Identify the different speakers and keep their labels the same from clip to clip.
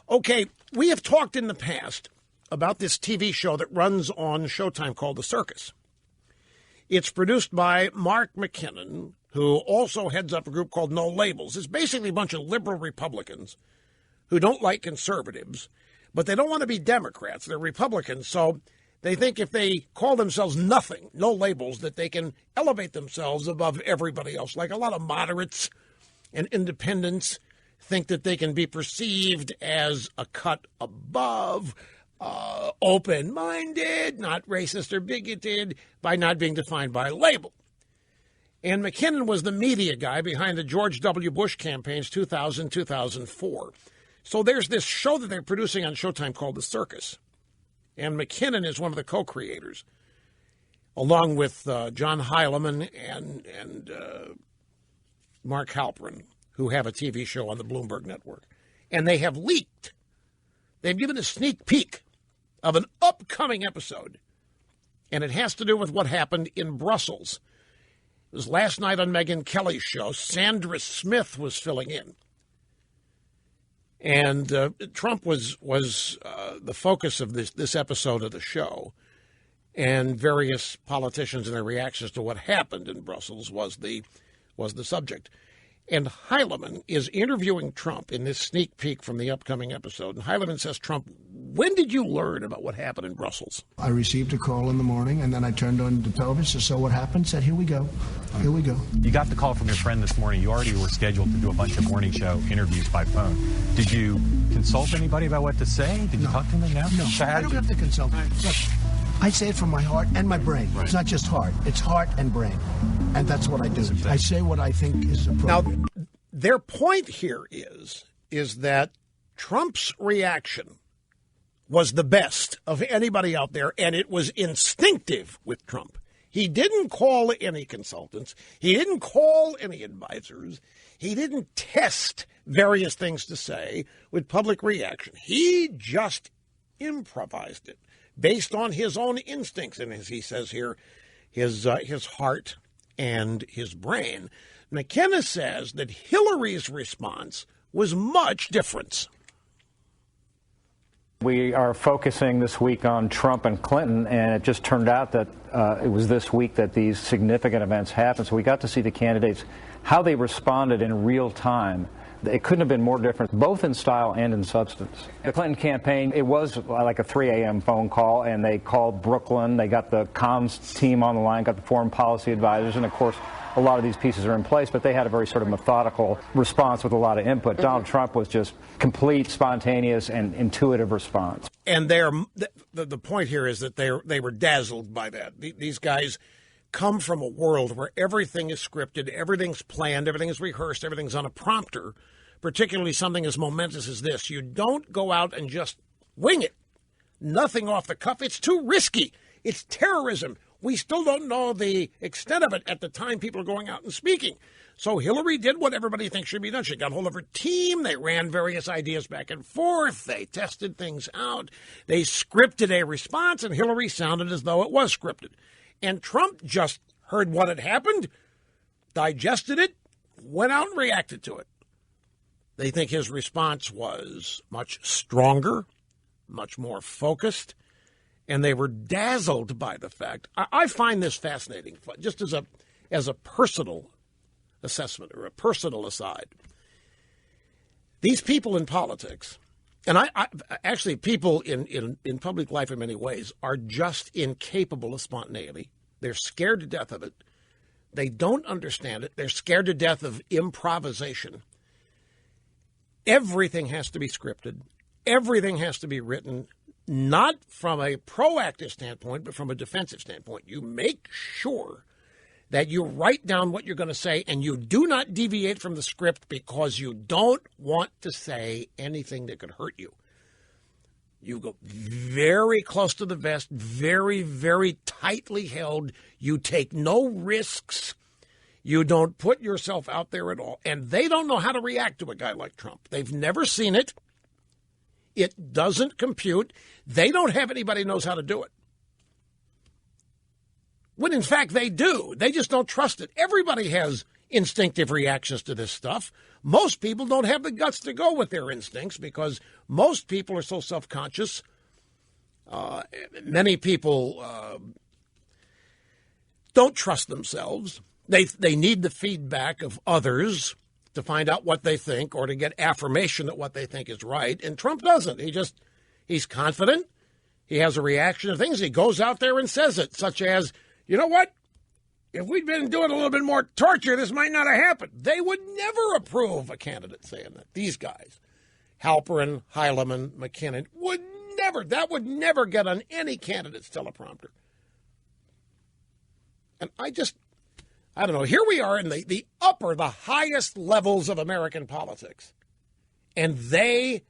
Speaker 1: Okay, we have talked in the past about this TV show that runs on Showtime called The Circus. It's produced by Mark McKinnon, who also heads up a group called No Labels. It's basically a bunch of liberal Republicans who don't like conservatives, but they don't want to be Democrats. They're Republicans, so they think if they call themselves nothing, no labels, that they can elevate themselves above everybody else. Like a lot of moderates and independents think that they can be perceived as a cut above, open-minded, not racist or bigoted, by not being defined by a label. And McKinnon was the media guy behind the George W. Bush campaigns 2000-2004. So there's this show that they're producing on Showtime called The Circus. And McKinnon is one of the co-creators, along with John Heilemann and Mark Halperin, who have a TV show on the Bloomberg Network. And they have leaked. They've given a sneak peek of an upcoming episode. And it has to do with what happened in Brussels. It was last night on Megyn Kelly's show. Sandra Smith was filling in. And Trump was the focus of this episode of the show. And various politicians and their reactions to what happened in Brussels was the subject. And Heilemann is interviewing Trump in this sneak peek from the upcoming episode. And Heilemann says, Trump, when did you learn about what happened in Brussels?
Speaker 2: I received a call in the morning, and then I turned on the television. So what happened? Said, here we go. Here we go.
Speaker 3: You got the call from your friend this morning. You already were scheduled to do a bunch of morning show interviews by phone. Did you consult anybody about what to say? Did you talk to them now?
Speaker 2: No, I don't have to consult. Look, I say it from my heart and my brain. Right. It's not just heart. It's heart and brain. And that's what I do. I say what I think is appropriate.
Speaker 1: Now, their point here is that Trump's reaction was the best of anybody out there, and it was instinctive with Trump. He didn't call any consultants. He didn't call any advisors. He didn't test various things to say with public reaction. He just improvised it based on his own instincts, and as he says here, his heart and his brain. McKenna says that Hillary's response was much different.
Speaker 4: We are focusing this week on Trump and Clinton, and it just turned out that it was this week that these significant events happened. So we got to see the candidates, how they responded in real time. It couldn't have been more different, both in style and in substance. The Clinton campaign, it was like a 3 a.m. phone call, and they called Brooklyn. They got the comms team on the line, got the foreign policy advisors, and, of course, a lot of these pieces are in place, but they had a very sort of methodical response with a lot of input. Donald Trump was just complete, spontaneous, and intuitive response.
Speaker 1: And the point here is that they were dazzled by that. These guys come from a world where everything is scripted, everything's planned, everything is rehearsed, everything's on a prompter, particularly something as momentous as this. You don't go out and just wing it. Nothing off the cuff. It's too risky. It's terrorism. We still don't know the extent of it at the time people are going out and speaking. So Hillary did what everybody thinks should be done. She got hold of her team. They ran various ideas back and forth. They tested things out. They scripted a response, and Hillary sounded as though it was scripted. And Trump just heard what had happened, digested it, went out and reacted to it. They think his response was much stronger, much more focused, and they were dazzled by the fact. I find this fascinating, just as a personal assessment or a personal aside. These people in politics, and I actually people in public life in many ways, are just incapable of spontaneity. They're scared to death of it. They don't understand it. They're scared to death of improvisation. Everything has to be scripted. Everything has to be written, not from a proactive standpoint, but from a defensive standpoint. You make sure that you write down what you're going to say, and you do not deviate from the script because you don't want to say anything that could hurt you. You go very close to the vest, very, very tightly held. You take no risks. You don't put yourself out there at all. And they don't know how to react to a guy like Trump. They've never seen it. It doesn't compute. They don't have anybody who knows how to do it. When, in fact, they do. They just don't trust it. Everybody has instinctive reactions to this stuff. most people don't have the guts to go with their instincts because most people are so self-conscious. Many people don't trust themselves. They need the feedback of others to find out what they think or to get affirmation that what they think is right. And Trump doesn't. He's confident. He has a reaction to things. He goes out there and says it, such as, you know what? If we'd been doing a little bit more torture, this might not have happened. They would never approve a candidate saying that. These guys, Halperin, Heilemann, McKinnon, would never. That would never get on any candidate's teleprompter. And I don't know. Here we are in the highest levels of American politics. And they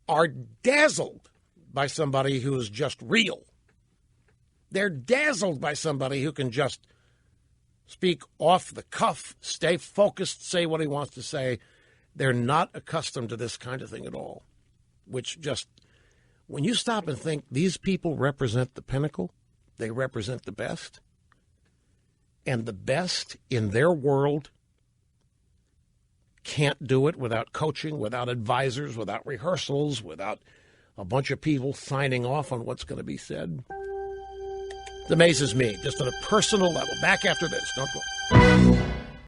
Speaker 1: are dazzled by somebody who is just real. They're dazzled by somebody who can just speak off the cuff, stay focused, say what he wants to say. They're not accustomed to this kind of thing at all, which just, when you stop and think these people represent the pinnacle, they represent the best, and the best in their world can't do it without coaching, without advisors, without rehearsals, without a bunch of people signing off on what's going to be said. It amazes me, just on a personal level. Back after this. Don't go.